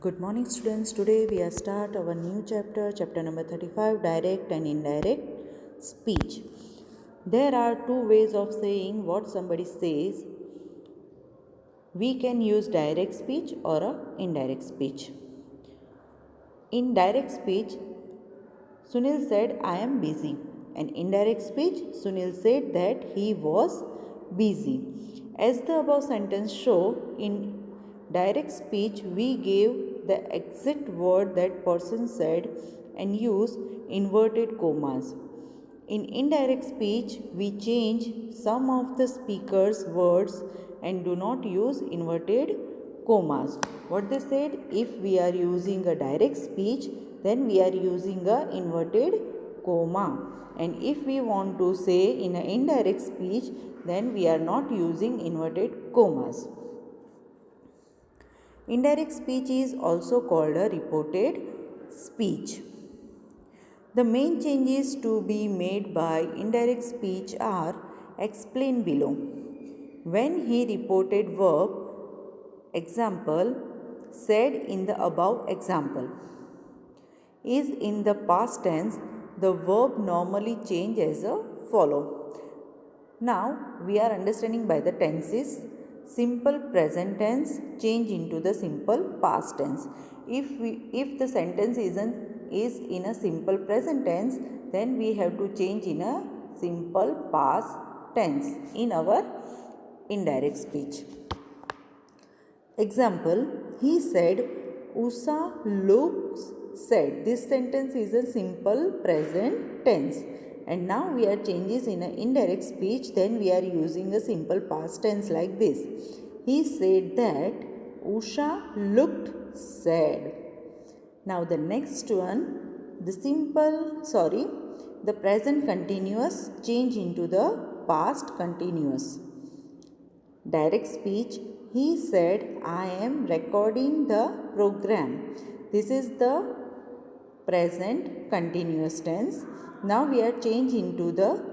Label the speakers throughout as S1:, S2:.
S1: Good morning, students. Today we are start our new chapter number 35, direct and indirect speech. There are two ways of saying what somebody says. We can use direct speech or a indirect speech. In direct speech, Sunil said, I am busy. And indirect speech, Sunil said that he was busy. As the above sentence show, in direct speech, we give the exact word that person said and use inverted commas. In indirect speech, we change some of the speaker's words and do not use inverted commas. What they said, if we are using a direct speech, then we are using a inverted comma. And if we want to say in an indirect speech, then we are not using inverted commas. Indirect speech is also called a reported speech. The main changes to be made by indirect speech are explained below. When he reported verb, example, said in the above example, is in the past tense, the verb normally change as a follow. Now we are understanding by the tenses. Simple present tense change into the simple past tense. If the sentence is in a simple present tense, then we have to change in a simple past tense in our indirect speech. Example, he said, Usha looks sad. This sentence is a simple present tense. And now we are changes in an indirect speech, then we are using a simple past tense like this. He said that Usha looked sad. Now the next one, the present continuous change into the past continuous. Direct speech, he said, I am recording the program. This is the present continuous tense. Now we are changing into the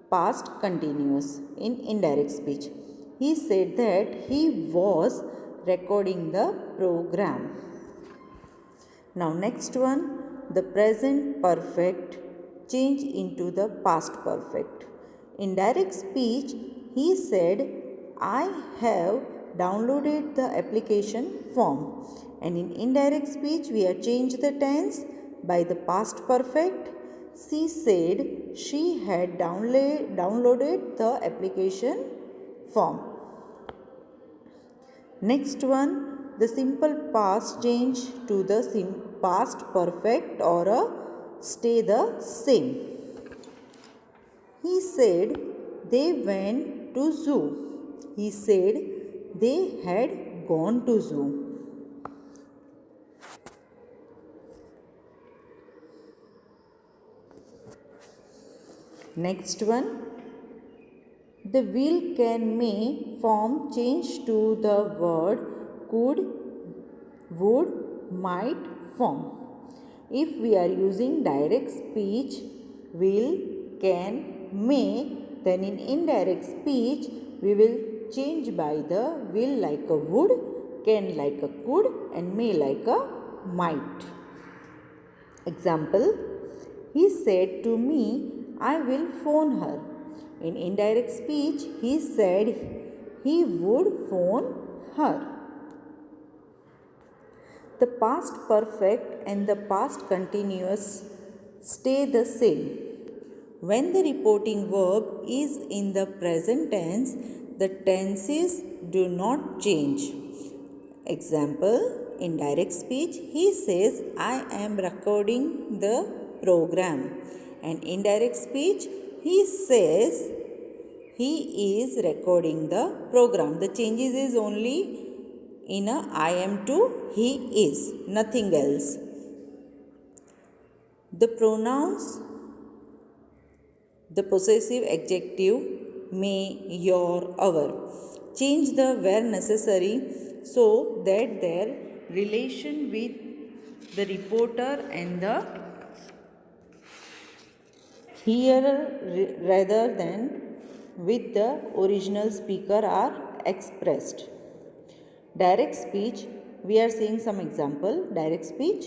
S1: past continuous in indirect speech. He said that he was recording the program. Now next one, the present perfect change into the past perfect. In direct speech, he said, I have downloaded the application form. And in indirect speech, we have changed the tense by the past perfect. She said she had downloaded the application form. Next one, the simple past change to the past perfect or stay the same. He said they went to zoo. He said they had gone to zoo. Next one, the will, can, may form change to the word could, would, might form. If we are using direct speech, will, can, may, then in indirect speech, we will change by the will like a would, can like a could, and may like a might. Example, he said to me, I will phone her. In indirect speech, he said he would phone her. The past perfect and the past continuous stay the same. When the reporting verb is in the present tense, the tenses do not change. Example, in direct speech, he says, I am recording the program. And in direct speech, he says, he is recording the program. The changes is only in a I am to he is, nothing else. The pronouns, the possessive adjective, may, your, our. Change the where necessary so that their relation with the reporter and the hearer rather than with the original speaker are expressed. Direct speech, We are seeing some example. Direct speech.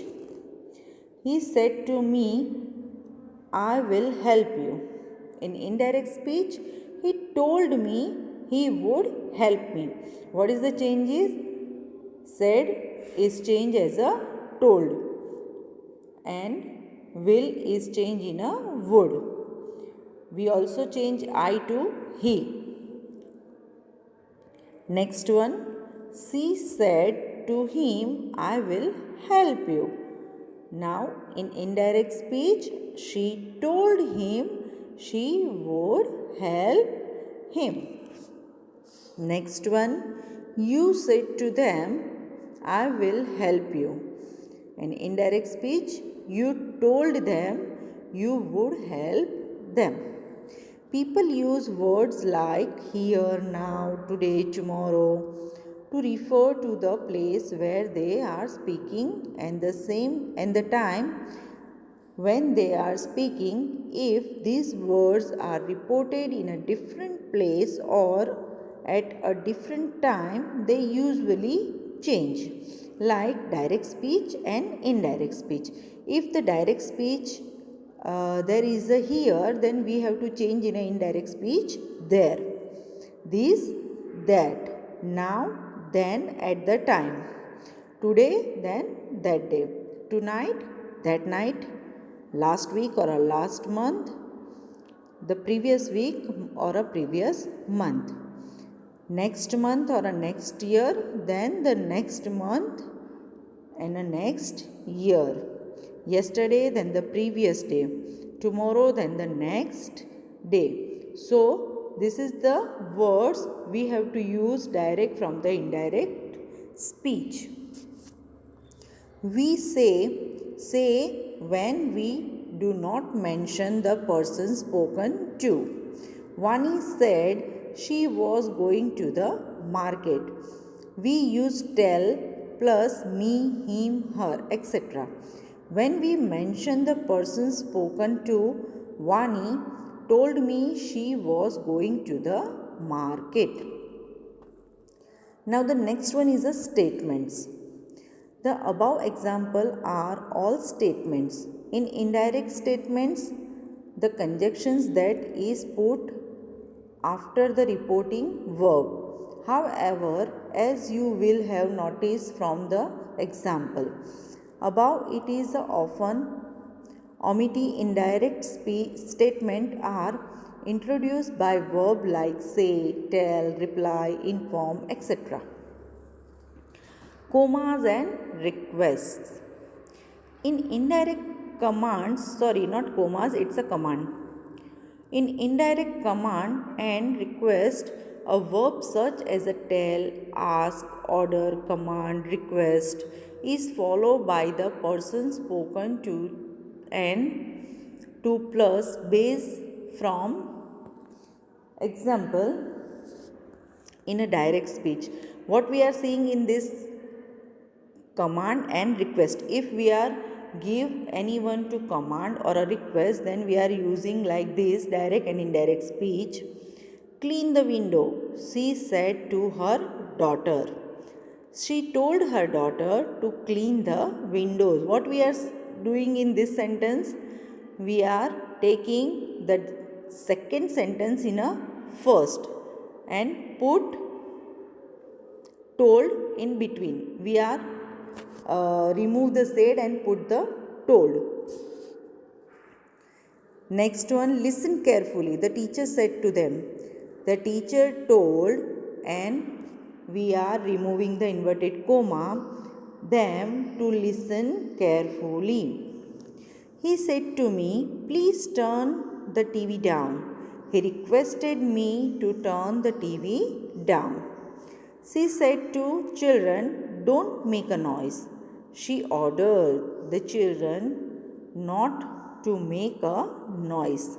S1: He said to me, I will help you. In indirect speech, he told me he would help me. What is the change is? Said is changed as a told, and will is changed in a would. We also change I to he. Next one, she said to him, I will help you. Now, in indirect speech, she told him she would help him. Next one, you said to them, I will help you. In indirect speech, you told them you would help them. People use words like here, now, today, tomorrow to refer to the place where they are speaking and the time when they are speaking. If these words are reported in a different place or at a different time, they usually change, like direct speech and indirect speech. If the direct speech there is a here, then we have to change in a indirect speech there. This, that, now, then, at the time. Today, then, that day. Tonight, that night. Last week or a last month. The previous week or a previous month. Next month or a next year. Then the next month and a next year. Yesterday, then the previous day. Tomorrow, then the next day. So, this is the words we have to use direct from the indirect speech. We say when we do not mention the person spoken to. Vani said she was going to the market. We use tell plus me, him, her, etc. When we mention the person spoken to, Vani told me she was going to the market. Now the next one is the statements. The above example are all statements. In indirect statements, the conjunctions that is put after the reporting verb. However, as you will have noticed from the example above, it is often omitted. Indirect statement are introduced by verb like say, tell, reply, inform, etc. Commas and requests. In indirect commands, not commas, it's a command. In indirect command and request, a verb such as a tell, ask, order, command, request is followed by the person spoken to and to plus base from. Example, in a direct speech, what we are seeing in this command and request. If we are give anyone to command or a request, then we are using like this direct and indirect speech. Clean the window, she said to her daughter. She told her daughter to clean the windows. What we are doing in this sentence? We are taking the second sentence in a first and put told in between. We are remove the said and put the told. Next one, listen carefully. The teacher said to them. The teacher told, and we are removing the inverted comma, them to listen carefully. He said to me, please turn the TV down. He requested me to turn the TV down. She said to children, don't make a noise. She ordered the children not to make a noise.